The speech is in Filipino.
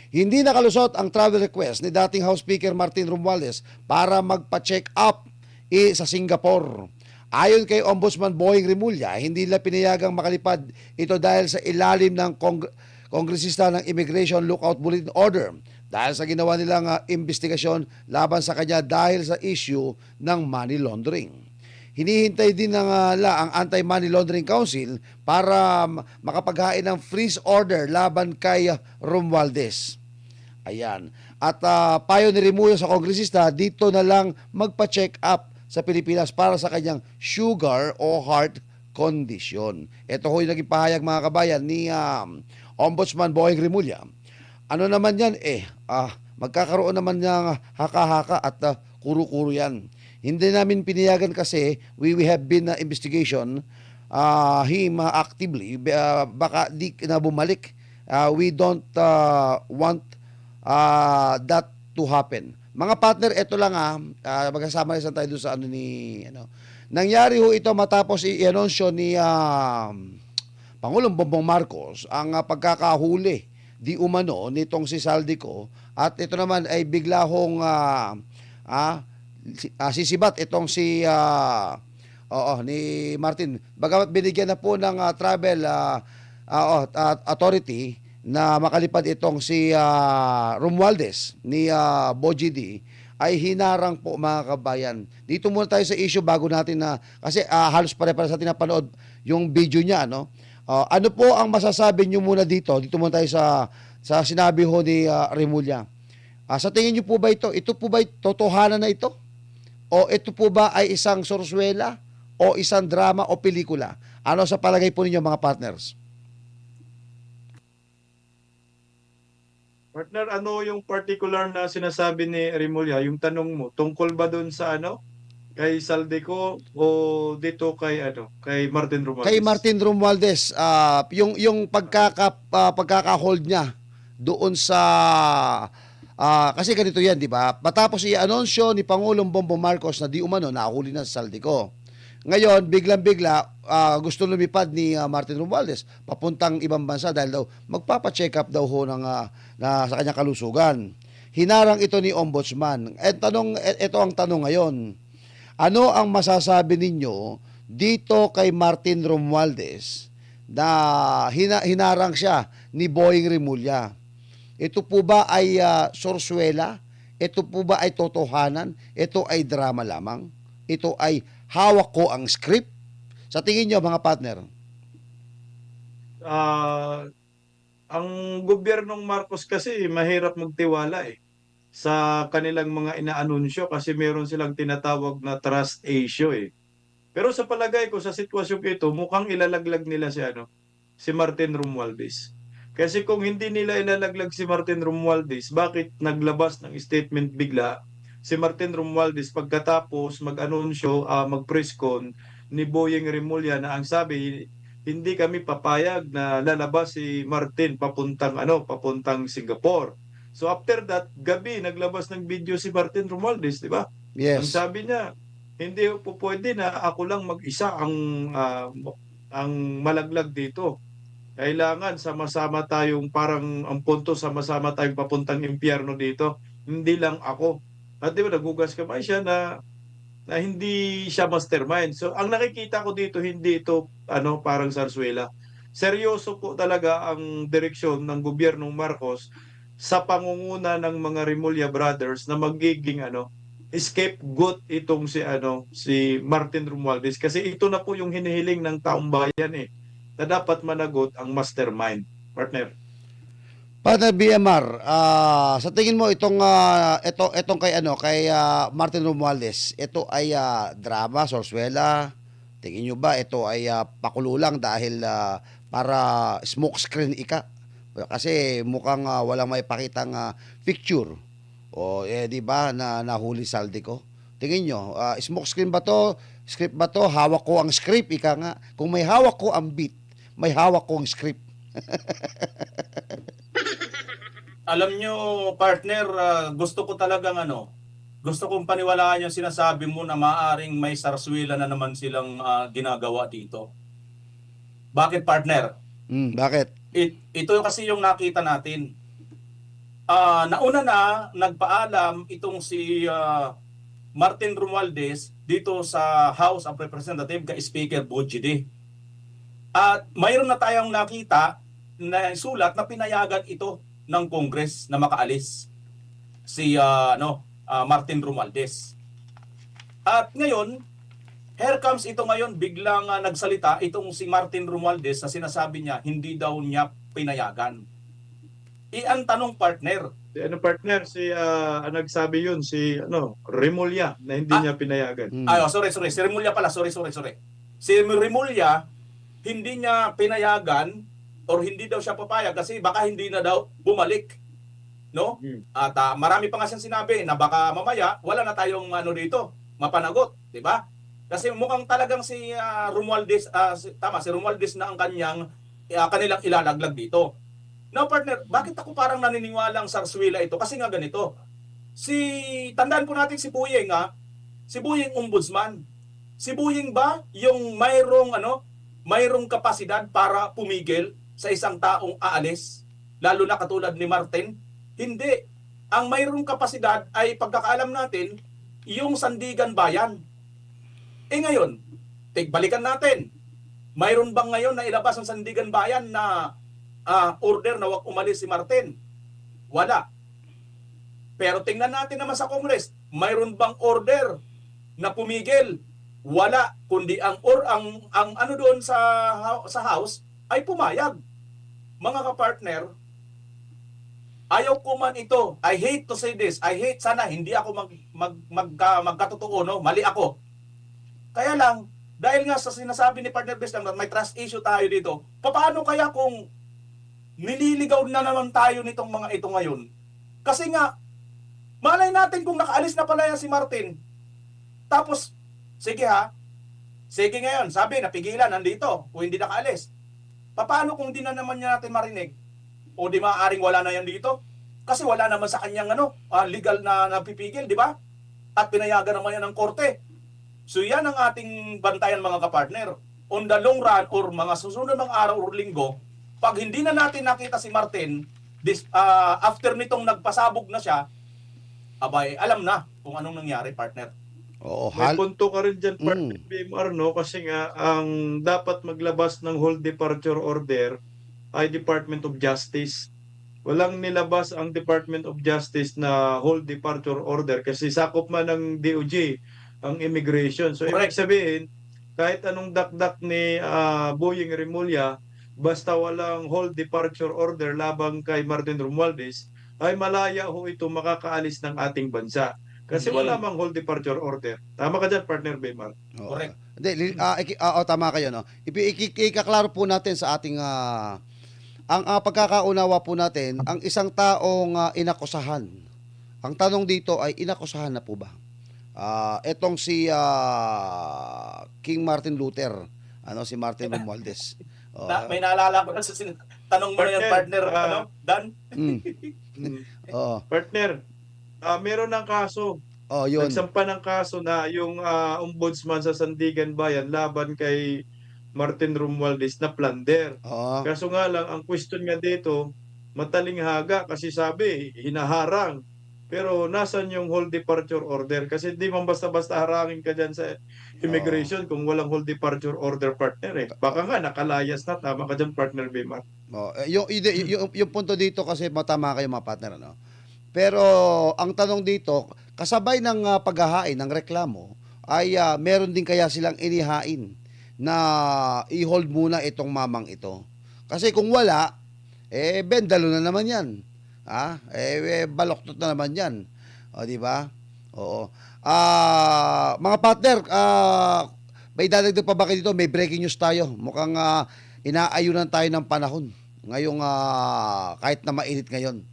Hindi nakalusot ang travel request ni dating House Speaker Martin Romualdez para magpa-check up sa Singapore. Ayon kay Ombudsman Boying Rimulya, hindi nila pinayagang makalipad ito dahil sa ilalim ng kongresista ng Immigration Lookout Bulletin Order dahil sa ginawa nilang investigasyon laban sa kanya dahil sa issue ng money laundering. Hinihintay din ng ang Anti-Money Laundering Council para makapaghain ng freeze order laban kay Romualdez. Ayan. At payo ni Remulla sa kongresista, dito na lang magpa-check up sa Pilipinas para sa kanyang sugar o heart condition. Ito ho yung naging pahayag mga kabayan ni Ombudsman Boying Rimulya. Ano naman yan magkakaroon naman ng haka-haka at kuro-kuro yan. Hindi namin pinayagan kasi we have been investigation him actively. Baka di na bumalik. We don't want that to happen. Mga partner, ito lang magkasama rin tayo doon sa Nangyari ho ito matapos i-anunsyo ni Pangulong Bongbong Marcos ang pagkakahuli di umano nitong si Saldico at ito naman ay bigla hong sisibat itong si ni Martin. Bagamat binigyan na po ng travel authority na makalipad itong si Romualdez ni Boji D, ay hinarang po mga kabayan. Dito muna tayo sa issue bago natin kasi halos pare-pare sa tinapanood yung video niya, no? Ano po ang masasabi niyo muna dito? Dito muna tayo sa sinabi ho ni Remulla. Sa tingin niyo po ba ito po ba totohanan na ito? O ito po ba ay isang sorsuela o isang drama o pelikula? Ano sa palagay po ninyo mga partners? Partner, ano yung particular na sinasabi ni Remulla? Yung tanong mo, tungkol ba doon sa kay Saldico o dito kay kay Martin Kay Romualdez? Martin Romualdez, yung pagkaka-hold niya doon sa kasi ganito yan, di ba? Matapos i-anunsyo ni Pangulong Bongbong Marcos na di umano nahuli na sa Saldico. Ngayon, biglang-bigla gusto lumipad ni Martin Romualdez papuntang ibang bansa dahil daw magpapa-check up daw ho sa kanyang kalusugan. Hinarang ito ni Ombudsman. Ito ang tanong ngayon. Ano ang masasabi ninyo dito kay Martin Romualdez na hinarang siya ni Boying Rimulya? Ito po ba ay sorsuela? Ito po ba ay totohanan? Ito ay drama lamang? Ito ay hawak ko ang script? Sa tingin nyo mga partner? Ah, ang gobyernong Marcos kasi mahirap magtiwala sa kanilang mga inaanunsyo kasi meron silang tinatawag na trust issue Pero sa palagay ko sa sitwasyong ito, mukhang ilalaglag nila si Martin Romualdez. Kasi kung hindi nila ilalaglag si Martin Romualdez, bakit naglabas ng statement bigla si Martin Romualdez pagkatapos mag-anunsyo, mag-press con ni Boyeng Remulla na ang sabi, hindi kami papayag na lalabas si Martin papuntang Singapore. So after that, gabi naglabas ng video si Martin Romualdez, di ba? Ang Yes. sabi niya, hindi po pwede na ako lang mag-isa ang malaglag dito. Kailangan sama-sama tayong parang ang punto sama-sama tayong papuntang impyerno dito. Hindi lang ako. At di ba nagugas kamay siya na hindi siya mastermind. So ang nakikita ko dito hindi ito parang sarsuela. Seryoso po talaga ang direksyon ng gobyernong Marcos sa pangunguna ng mga Remulla brothers na magiging scapegoat itong si Martin Romualdez kasi ito na po yung hinihiling ng taong bayan na dapat managot ang mastermind, partner. Partner BMR, sa tingin mo itong kay Martin Romualdez, ito ay drama, sorsuela? Tingin nyo ba ito ay pakulo lang dahil para smoke screen ika? Kasi mukhang walang may pakitang picture. O di ba na nahuli saldi ko? Tingin nyo, smoke screen ba to? Script ba to? Hawak ko ang script, ika nga. Kung may hawak ko ang beat, may hawak ko ang script. Alam nyo, partner, gusto ko talagang gusto kong paniwalaan yung sinasabi mo na maaring may sarswila na naman silang ginagawa dito. Bakit, partner? Bakit? Ito kasi yung nakita natin. nauna na nagpaalam itong si Martin Romualdez dito sa House of Representatives kay Speaker Bujidi. At mayroon na tayong nakita na sulat na pinayagan ito ng Congress na makaalis si Martin Romualdez. At ngayon, here comes ito ngayon, biglang nagsalita itong si Martin Romualdez na sinasabi niya hindi daw niya pinayagan. Ang tanong, partner, Si partner, ang nagsabi yun, si Remulla, na hindi niya pinayagan. sorry. Si Remulla pala, sorry. Si Remulla, hindi niya pinayagan or hindi daw siya papayag kasi baka hindi na daw bumalik. No? At marami pa nga siyang sinabi na baka mamaya wala na tayong dito, mapanagot, di ba? Kasi mukhang talagang si Romualdez, si Romualdez na ang kanilang ilalaglag dito. Now partner, bakit ako parang naniniwalang sarswila ito? Kasi nga ganito. Tandaan po natin si Buyeng si Buyeng ombudsman. Si Buyeng ba yung mayroong kapasidad para pumigil sa isang taong aalis? Lalo na katulad ni Martin? Hindi. Ang mayroong kapasidad ay pagkakaalam natin, yung Sandigan Bayan. Ngayon, balikan natin. Mayroon bang ngayon na ilabas ang Sandigan Bayan na order na wag umalis si Martin? Wala. Pero tingnan natin naman sa Congress, mayroon bang order na pumigil? Wala, kundi ang doon sa House ay pumayag. Mga kapartner, ayaw ko man ito. I hate to say this. Sana hindi ako magkatotoo, no? Mali ako. Kaya lang, dahil nga sa sinasabi ni Partner Best lang, may trust issue tayo dito. Paano kaya kung nililigaw na naman tayo nitong mga ito ngayon? Kasi nga, malay natin kung nakaalis na pala yan si Martin. Tapos, sige ngayon, sabi, napigilan, nandito, o hindi nakaalis. Paano kung di na naman niya natin marinig? O di maaaring wala na yan dito? Kasi wala naman sa kanyang legal na napipigil, di ba? At pinayagan naman yan ng korte. So yan ang ating bantayan mga kapartner. On the long run or mga susunod mga araw or linggo, pag hindi na natin nakita si Martin, after nitong nagpasabog na siya, abay, alam na kung anong nangyari, partner. Oo, May punto ka rin dyan, partner BMR, no? Kasi nga, ang dapat maglabas ng whole departure order ay Department of Justice. Walang nilabas ang Department of Justice na whole departure order kasi sakop man ng DOJ ang immigration. So, ibig sabihin, kahit anong dakdak ni Buyeng Remulla, basta walang whole departure order labang kay Martin Romualdez, ay malaya ho ito makakaalis ng ating bansa. Kasi wala mang whole departure order. Tama ka dyan, partner Bemar. Correct. Hindi, tama kayo, no? Ikaklaro po natin sa ating ang pagkakaunawa po natin, ang isang taong inakusahan. Ang tanong dito ay inakusahan na po ba? Etong si King Martin Luther, si Martin Romualdez. May naalala ko na sa tanong mo na yan, partner, Dan? Partner, meron ng kaso. Yun. Nagsampa ng kaso na yung ombudsman sa Sandigan Bayan laban kay Martin Romualdez na plunder. Kaso nga lang, ang question nga dito, matalinghaga kasi sabi, hinaharang. Pero nasan yung whole departure order? Kasi di man basta-basta harangin ka dyan sa immigration kung walang whole departure order, partner. Baka nga nakalayas na, tama ka dyan, partner Bimar. Yung punto dito kasi matama kayo mga partner, ano? Pero ang tanong dito, kasabay ng paghahain ng reklamo ay meron din kaya silang inihain na i-hold muna itong mamang ito. Kasi kung wala, bendalo na naman yan. Baloktot na naman yan. O, di ba? Oo. Mga partner, may dadagdag pa ba kayo dito? May breaking news tayo. Mukhang inaayunan tayo ng panahon. Ngayong kahit na mainit ngayon.